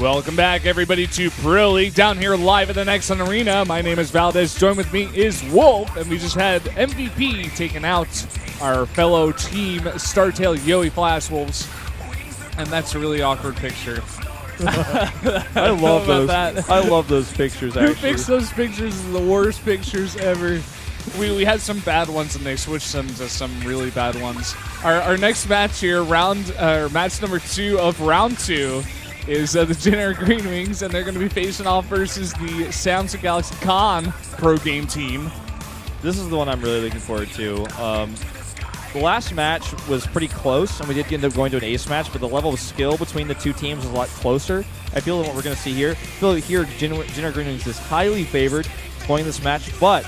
Welcome back, everybody, to Pro League down here live at the Nexon Arena. My name is Valdez. Joined with me is Wolf, and we just had MVP taking out our fellow team StarTale-yoe Flash Wolves, and that's a really awkward picture. I love those. I love those pictures. Actually, who picks those pictures? Is the worst pictures ever. We had some bad ones, and they switched them to some really bad ones. Our next match here, match number 2 of round 2. Is the Jin Green Wings, and they're going to be facing off versus the Samsung Galaxy Con pro game team. This is the one I'm really looking forward to. The last match was pretty close, and we did end up going to an ace match, but the level of skill between the two teams is a lot closer. I feel what we're going to see here. I feel here Jin Green Wings is highly favored going this match, but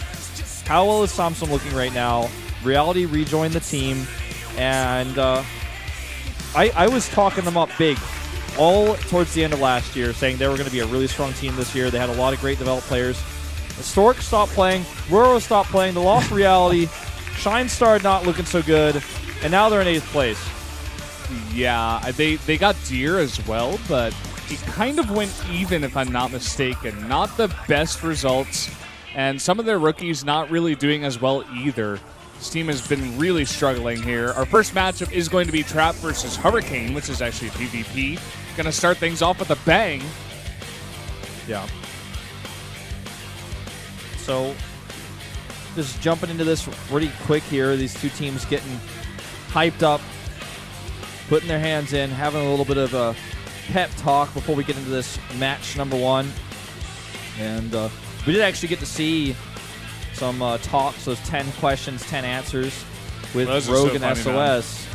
how well is Samsung looking right now? Reality rejoined the team, and I was talking them up big all towards the end of last year, saying they were going to be a really strong team this year. They had a lot of great developed players. Stork stopped playing. Roro stopped playing. They lost Reality. Shine Star not looking so good. And now they're in 8th place. Yeah, they got Deer as well, but it kind of went even, if I'm not mistaken. Not the best results, and some of their rookies not really doing as well either. This team has been really struggling here. Our first matchup is going to be Trap versus Hurricane, which is actually a PvP. Going to start things off with a bang. Yeah. So, just jumping into this pretty quick here. These two teams getting hyped up, putting their hands in, having a little bit of a pep talk before we get into this match number 1. And we did actually get to see some talks, those 10 questions, 10 answers with Rogue and SOS.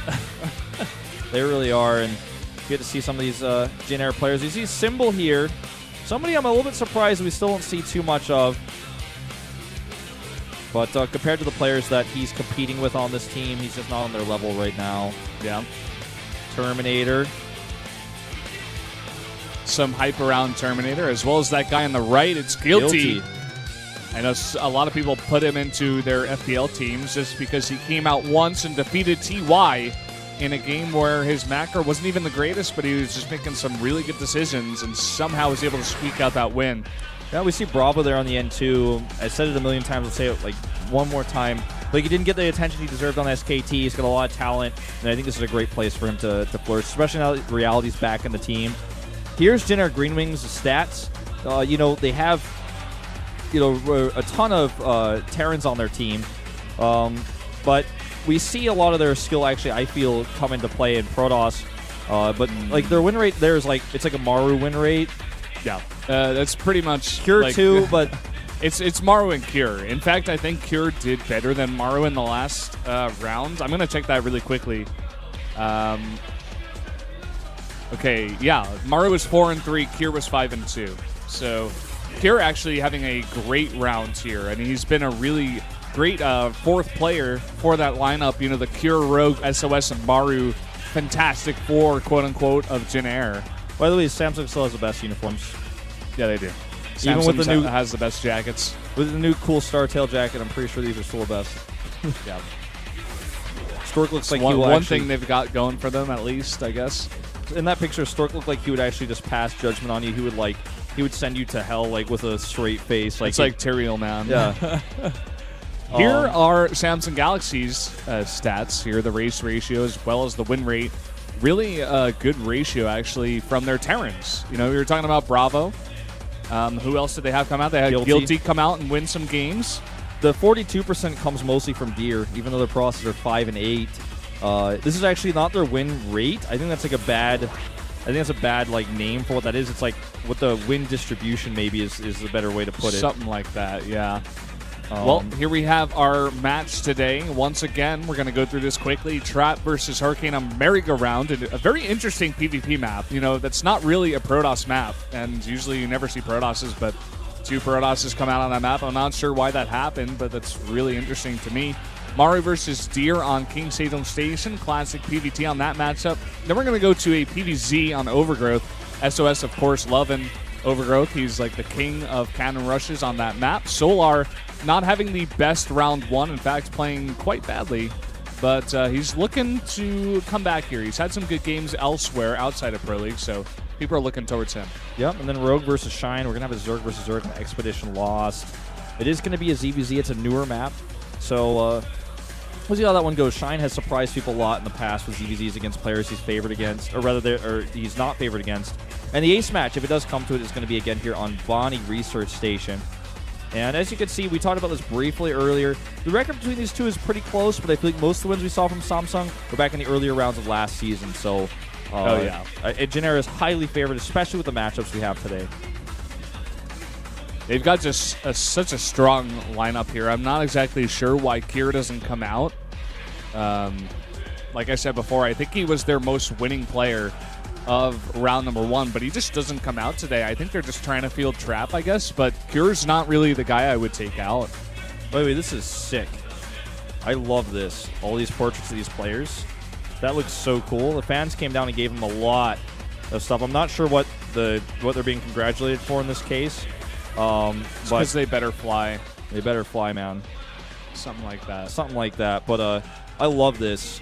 They really are, and you get to see some of these Jin Air players. You see Symbol here. Somebody I'm a little bit surprised we still don't see too much of. But compared to the players that he's competing with on this team, he's just not on their level right now. Yeah. Terminator. Some hype around Terminator, as well as that guy on the right. It's Guilty. I know a lot of people put him into their FPL teams just because he came out once and defeated TY in a game where his macro wasn't even the greatest, but he was just making some really good decisions and somehow was able to squeak out that win. Yeah, we see Bravo there on the end too. I said it a million times. I'll say it like one more time. Like, he didn't get the attention he deserved on SKT. He's got a lot of talent, and I think this is a great place for him to flourish, especially now that Reality's back in the team. Here's Jin Air Green Wings' stats. They have a ton of Terrans on their team, but we see a lot of their skill actually, I feel, come into play in Protoss. But like their win rate there is like it's like a Maru win rate. Yeah, that's pretty much Cure like, too, but it's Maru and Cure. In fact, I think Cure did better than Maru in the last round. I'm gonna check that really quickly. Okay, yeah, Maru was 4-3, Cure was 5-2. So Cure actually having a great round here. I mean, he's been a really great 4th player for that lineup. You know, the Cure, Rogue, SOS, and Maru, fantastic 4, quote-unquote, of Jin Air. By the way, Samsung still has the best uniforms. Yeah, they do. Even with the new has the best jackets. With the new cool StarTale jacket, I'm pretty sure these are still the best. Yeah. Stork looks like one thing they've got going for them, at least, I guess. In that picture, Stork looked like he would actually just pass judgment on you. He would send you to hell like with a straight face. Like it's like Tyrael, man. Yeah. Here are Samsung Galaxy's stats. Here are the race ratio as well as the win rate. Really a good ratio, actually, from their Terrans. You know, we were talking about Bravo. Who else did they have come out? They had Guilty come out and win some games. The 42% comes mostly from Deer, even though their process are 5 and 8. This is actually not their win rate. I think that's like a bad like name for what that is. It's like what the win distribution maybe is the better way to put it. Something like that, yeah. Well, here we have our match today. Once again, we're going to go through this quickly. Trap versus Hurricane on merry-go-round, and a very interesting PvP map. You know, that's not really a Protoss map, and usually you never see Protosses, but 2 Protosses come out on that map. I'm not sure why that happened, but that's really interesting to me. Maru versus Deer on King Sejong Station. Classic PvT on that matchup. Then we're going to go to a PvZ on Overgrowth. SOS, of course, loving Overgrowth. He's like the king of cannon rushes on that map. Solar not having the best round 1. In fact, playing quite badly. But he's looking to come back here. He's had some good games elsewhere outside of Pro League, so People are looking towards him. Yep, and then Rogue versus Shine. We're going to have a Zerg versus Zerg and Expedition Lost. It is going to be a ZVZ. It's a newer map. So we'll see how that one goes. Shine has surprised people a lot in the past with ZVZs against players he's favored against, or rather, he's not favored against. And the ace match, if it does come to it, is going to be again here on Bonnie Research Station. And as you can see, we talked about this briefly earlier. The record between these two is pretty close, but I think most of the wins we saw from Samsung were back in the earlier rounds of last season. So, Jin Air is highly favored, especially with the matchups we have today. They've got just such a strong lineup here. I'm not exactly sure why Kira doesn't come out. Like I said before, I think he was their most winning player of round number 1, but he just doesn't come out today. I think they're just trying to field trap, I guess, but Kira's not really the guy I would take out. By the way, this is sick. I love this. All these portraits of these players. That looks so cool. The fans came down and gave him a lot of stuff. I'm not sure what they're being congratulated for in this case. Because they better fly. They better fly, man. Something like that. Something like that. But I love this.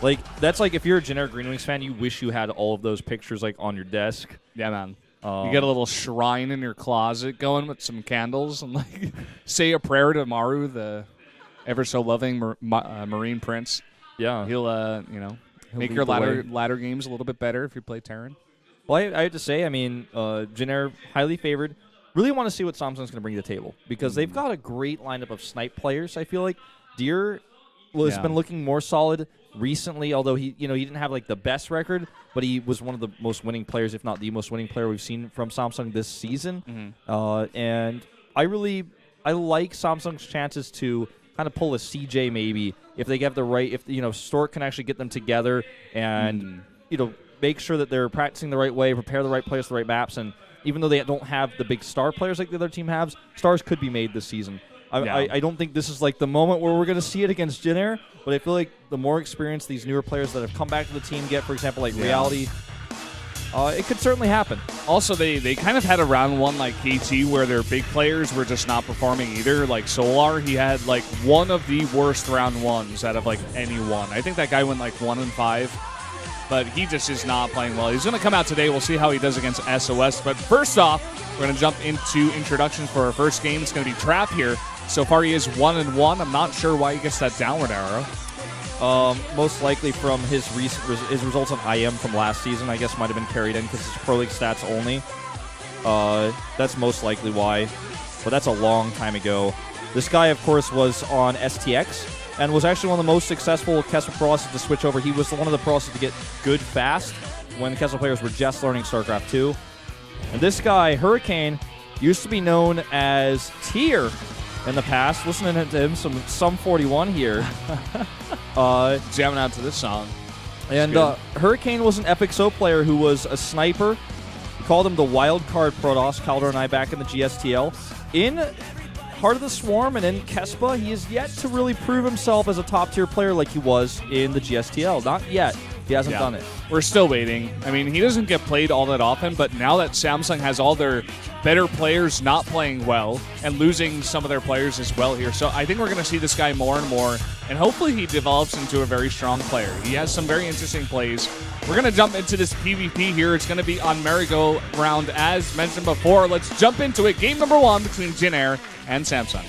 Like, that's like if you're a generic Green Wings fan, you wish you had all of those pictures like on your desk. Yeah, man. You get a little shrine in your closet going with some candles and like say a prayer to Maru, the ever so loving Marine Prince. Yeah, he'll make your ladder games a little bit better if you play Terran. Well, I have to say, I mean, Jin Air highly favored. Really want to see what Samsung's going to bring to the table because they've got a great lineup of snipe players. I feel like Deer has been looking more solid recently, although he didn't have like the best record, but he was one of the most winning players, if not the most winning player we've seen from Samsung this season. And I like Samsung's chances to kind of pull a CJ maybe if they get the right, if Stork can actually get them together and make sure that they're practicing the right way, prepare the right players for the right maps, and even though they don't have the big star players like the other team has, stars could be made this season. I don't think this is like the moment where we're going to see it against Jin Air, but I feel like the more experience these newer players that have come back to the team get, for example, like Reality, it could certainly happen. Also, they kind of had a round 1 like KT where their big players were just not performing either. Like Solar, he had like one of the worst round 1s out of like anyone. I think that guy went like 1-5, but he just is not playing well. He's going to come out today. We'll see how he does against SOS. But first off, we're going to jump into introductions for our first game. It's going to be Trap here. So far, he is 1-1. I'm not sure why he gets that downward arrow. Most likely from his results on IM from last season, I guess might have been carried in because it's Pro League stats only. That's most likely why, but that's a long time ago. This guy, of course, was on STX and was actually one of the most successful Kessel Process to switch over. He was one of the processes to get good fast when Kessel players were just learning StarCraft 2. And this guy, Hurricane, used to be known as Tier in the past. Listening to him, some 41 here. Jamming out to this song. And Hurricane was an FXO player who was a sniper. We called him the wild card Protoss, Calder and I back in the GSTL. In Heart of the Swarm and in Kespa, he is yet to really prove himself as a top-tier player like he was in the GSTL. Not yet. He hasn't done it. We're still waiting. I mean, he doesn't get played all that often, but now that Samsung has all their better players not playing well and losing some of their players as well here, so I think we're going to see this guy more and more, and hopefully he develops into a very strong player. He has some very interesting plays. We're going to jump into this PvP here. It's going to be on merry-go-round as mentioned before. Let's jump into it. Game number 1 between Jin Air and Samsung.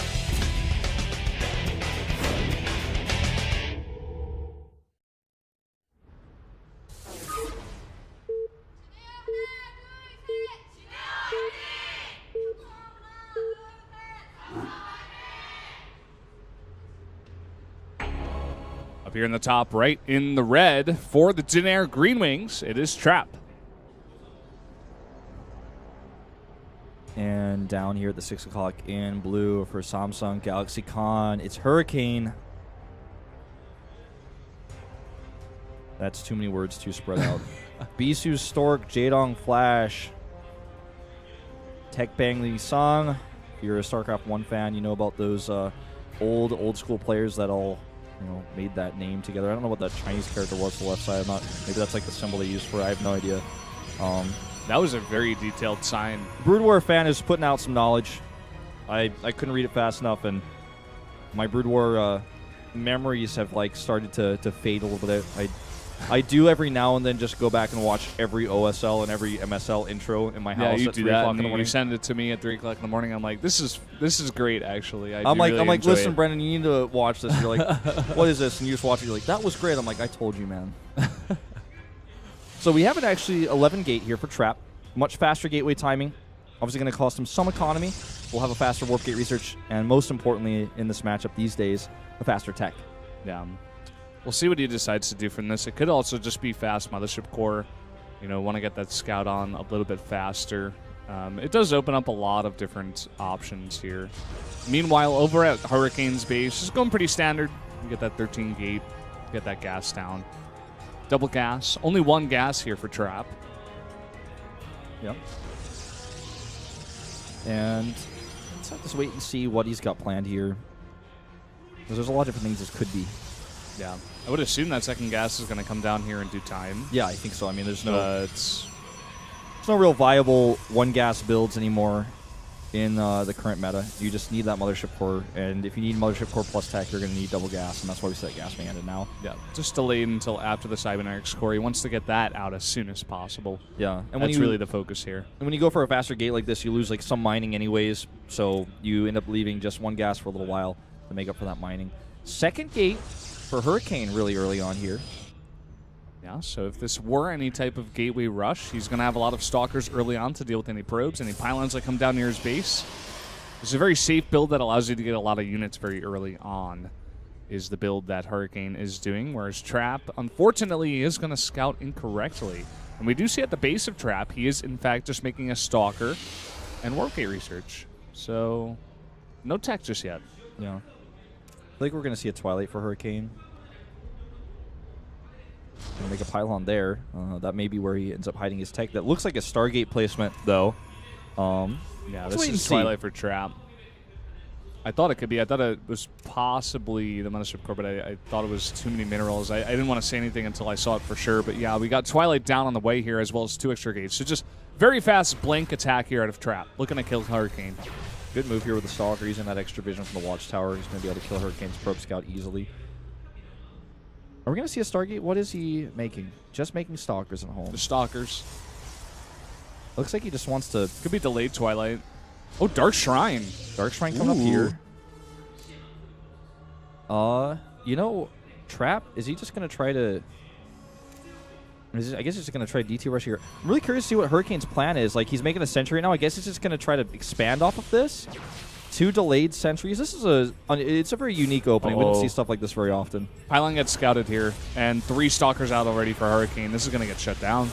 Up here in the top right in the red for the Jin Air Green Wings, it is Trap. And down here at the 6 o'clock in blue for Samsung Galaxy Con, it's Hurricane. That's too many words to spread out. Bisu, Stork, Jadong, Flash, Tech Bang Lee Song. If you're a StarCraft 1 fan, you know about those old school players that all made that name together. I don't know what that Chinese character was to the left side. Maybe that's like the symbol they used for it. I have no idea. That was a very detailed sign. Brood War fan is putting out some knowledge. I couldn't read it fast enough, and my Brood War memories have like started to fade a little bit. I do every now and then just go back and watch every OSL and every MSL intro in my house you at do 3 that, o'clock in the and morning. you send it to me at 3 o'clock in the morning. I'm like, this is great, actually. I'm like, enjoy listen, it. Brendan, you need to watch this. You're like, what is this? And you just watch it. You're like, that was great. I'm like, I told you, man. So we have an actually 11 gate here for Trap. Much faster gateway timing. Obviously going to cost him some economy. We'll have a faster warp gate research, and most importantly in this matchup these days, a faster tech. Yeah. We'll see what he decides to do from this. It could also just be fast Mothership Core. You know, want to get that scout on a little bit faster. It does open up a lot of different options here. Meanwhile, over at Hurricane's base, just going pretty standard. You get that 13 gate, get that gas down. Double gas. Only one gas here for Trap. Yep. And let's have to wait and see what he's got planned here. Because there's a lot of different things this could be. Yeah. I would assume that second gas is going to come down here in due time. Yeah, I think so. I mean, there's no But there's no real viable one gas builds anymore in the current meta. You just need that Mothership Core, and if you need Mothership Core plus tech, you're going to need double gas, and that's why we set gas banded now. yeah, just delayed until after the Cybernetics core. He wants to get that out as soon as possible. Yeah, and That's really the focus here. And when you go for a faster gate like this, you lose like some mining anyways, so you end up leaving just one gas for a little while to make up for that mining. Second gate for Hurricane really early on here. Yeah, so if this were any type of gateway rush, he's going to have a lot of stalkers early on to deal with any probes, any pylons that come down near his base. It's a very safe build that allows you to get a lot of units very early on, is the build that Hurricane is doing, whereas Trap, unfortunately, is going to scout incorrectly. And we do see at the base of Trap, he is, in fact, just making a stalker and warp gate research. So, no tech just yet. Yeah. I think we're going to see a Twilight for Hurricane. Gonna make a pylon there. That may be where he ends up hiding his tech. That looks like a Stargate placement, though. Yeah, this is Twilight for Trap. I thought it could be. I thought it was possibly the Mothership Core, but I thought it was too many minerals. I didn't want to say anything until I saw it for sure. But yeah, we got Twilight down on the way here, as well as 2 extra gates. So just very fast blank attack here out of Trap. Looking to kill Hurricane. Good move here with the Stalker, using that extra vision from the Watchtower. He's going to be able to kill Hurricane's Probe Scout easily. Are we going to see a Stargate? What is he making? Just making Stalkers at home. The Stalkers. Looks like he just wants to... Could be delayed Twilight. Oh, Dark Shrine. Dark Shrine coming up here. You know, Trap, is he just going to try to... I guess he's just going to try DT Rush here. I'm really curious to see what Hurricane's plan is. Like, he's making a sentry right now. I guess he's just going to try to expand off of this. 2 delayed sentries. This is it's a very unique opening. We don't see stuff like this very often. Pylon gets scouted here, and 3 Stalkers out already for Hurricane. This is going to get shut down.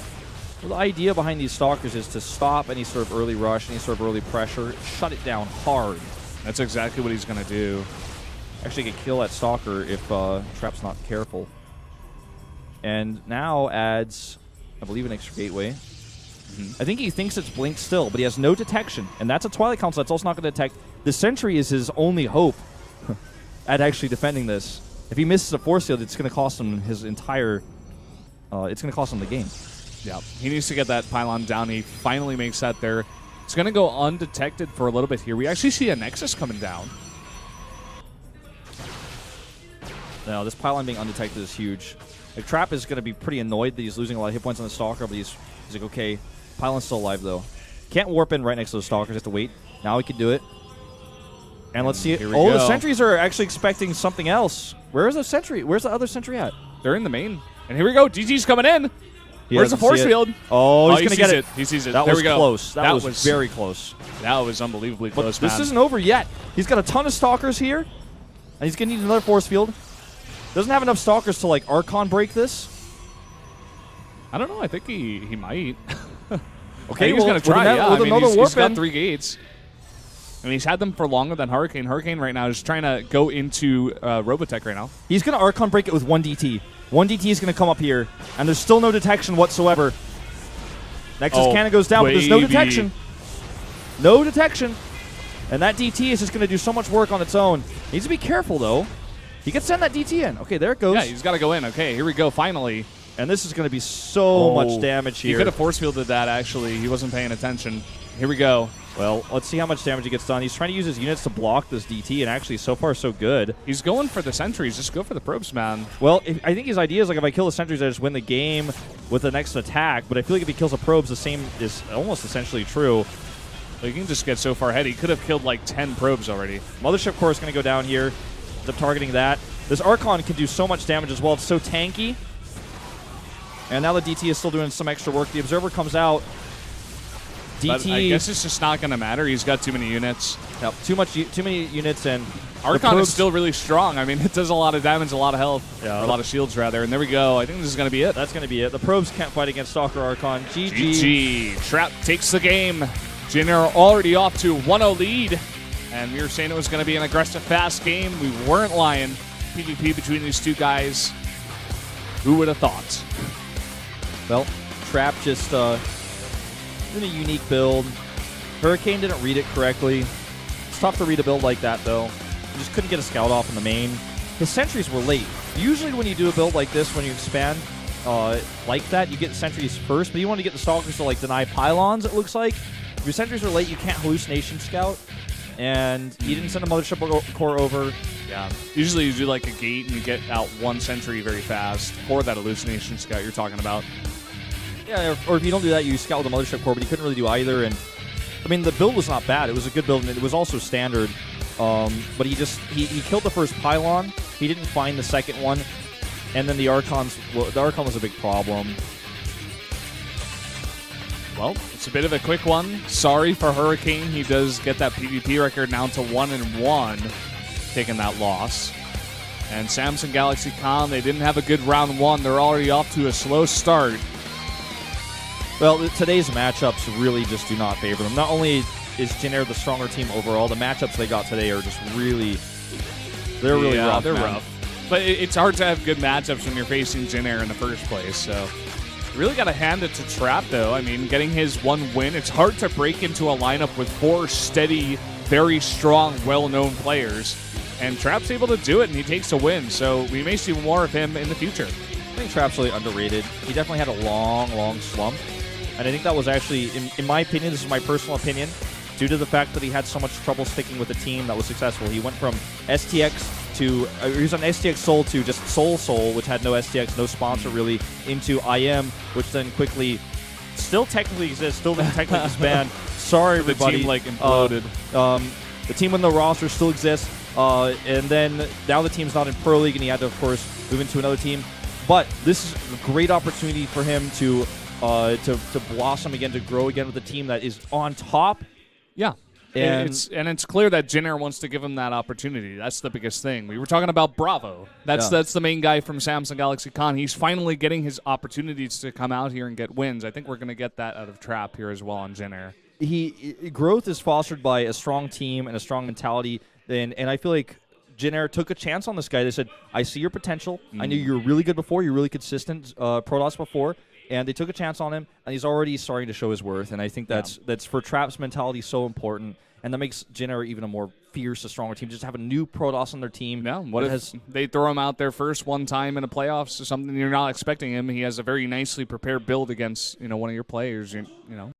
Well, the idea behind these Stalkers is to stop any sort of early rush, any sort of early pressure, shut it down hard. That's exactly what he's going to do. Actually can kill that Stalker if Trap's not careful. And now adds, I believe, an extra gateway. I think he thinks it's blinked still, but he has no detection. And that's a Twilight Council that's also not going to detect. The sentry is his only hope at actually defending this. If he misses a force field, it's going to cost him his entire... it's going to cost him the game. Yeah, he needs to get that pylon down. He finally makes that there. It's going to go undetected for a little bit here. We actually see a Nexus coming down. No, this pylon being undetected is huge. Like, Trap is going to be pretty annoyed that he's losing a lot of hit points on the Stalker, but he's like, okay, pylon's still alive, though. Can't warp in right next to the Stalkers. Have to wait. Now he can do it. And let's see it. Oh, the sentries are actually expecting something else. Where is the sentry? Where's the other sentry at? They're in the main. And here we go. DT's coming in. Where's the force field? Oh, he's going to get it. He sees it. That there was we go. Close. That was very close. That was unbelievably close, man. This isn't over yet. He's got a ton of Stalkers here, and he's going to need another force field. Doesn't have enough Stalkers to, like, Archon break this. I don't know. I think he might. Okay, he's going to try. Yeah, I mean, he's got 3 gates. I mean, he's had them for longer than Hurricane. Hurricane right now is trying to go into Robotech right now. He's going to Archon break it with 1 DT. 1 DT is going to come up here, and there's still no detection whatsoever. Nexus cannon goes down, but there's no detection. No detection. And that DT is just going to do so much work on its own. Needs to be careful, though. He can send that DT in. Okay, there it goes. Yeah, he's got to go in. Okay, here we go, finally. And this is going to be so much damage here. He could have force fielded that, actually. He wasn't paying attention. here we go. Well, let's see how much damage he gets done. He's trying to use his units to block this DT, and actually, so far, so good. He's going for the sentries. Just go for the probes, man. Well, I think his idea is, like, if I kill the sentries, I just win the game with the next attack. But I feel like if he kills the probes, the same is almost essentially true. Well, you can just get so far ahead. He could have killed, like, 10 probes already. Mothership Core is going to go down here. Ends up targeting that. This Archon can do so much damage as well. It's so tanky. And now the DT is still doing some extra work. The Observer comes out. DT. But I guess it's just not going to matter. He's got too many units. Yep, too many units, and Archon is still really strong. I mean, it does a lot of damage, a lot of health, yeah, or a lot of shields, rather. And there we go. I think this is going to be it. That's going to be it. The probes can't fight against Stalker Archon. GG. Trap takes the game. Jin already off to 1-0 lead. And we were saying it was going to be an aggressive, fast game. We weren't lying. PvP between these two guys. Who would have thought? Well, Trap just in a unique build. Hurricane didn't read it correctly. It's tough to read a build like that, though. He just couldn't get a scout off in the main. His sentries were late. Usually when you do a build like this, when you expand like that, you get the sentries first, but you want to get the stalkers to, like, deny pylons, it looks like. If your sentries are late, you can't hallucination scout. And he didn't send a Mothership Core over. Yeah. Usually you do, like, a gate and you get out one sentry very fast for that hallucination scout you're talking about. Yeah, or if you don't do that, you scout with the Mothership Core, but he couldn't really do either. And I mean, the build was not bad. It was a good build, and it was also standard. But he killed the first pylon. He didn't find the second one, and then the Archon was a big problem. Well, it's a bit of a quick one. Sorry for Hurricane. He does get that PvP record down to 1-1, taking that loss. And Samsung Galaxy Con, they didn't have a good round one. They're already off to a slow start. Well, today's matchups really just do not favor them. Not only is Jin Air the stronger team overall, the matchups they got today are just really, they're really rough. They're rough. But it's hard to have good matchups when you're facing Jin Air in the first place. So you really got to hand it to Trap, though. I mean, getting his one win, it's hard to break into a lineup with 4 steady, very strong, well-known players. And Trap's able to do it, and he takes a win. So we may see more of him in the future. I think Trap's really underrated. He definitely had a long slump. And I think that was actually, in my opinion, this is my personal opinion, due to the fact that he had so much trouble sticking with a team that was successful. He went from STX to, he was on STX Soul to just Soul, which had no STX, no sponsor really, into IM, which then quickly still technically exists, still technically disbanded. Sorry, everybody. The team, like, imploded. The team in the roster still exists. And then now the team's not in Pro League, and he had to, of course, move into another team. But this is a great opportunity for him to blossom again, to grow again with a team that is on top. Yeah. And it's clear that Jin Air wants to give him that opportunity. That's the biggest thing. We were talking about Bravo. That's the main guy from Samsung Galaxy Con. He's finally getting his opportunities to come out here and get wins. I think we're going to get that out of Trap here as well on Jin Air. Growth is fostered by a strong team and a strong mentality. And I feel like Jin Air took a chance on this guy. They said, I see your potential. I knew you were really good before. You're really consistent Protoss before. And they took a chance on him, and he's already starting to show his worth. And I think that's for Trap's mentality so important. And that makes Jin Air even a more fierce, a stronger team. Just to have a new Protoss on their team. Yeah, what if they throw him out there first one time in the playoffs or something you're not expecting him? He has a very nicely prepared build against one of your players. You know.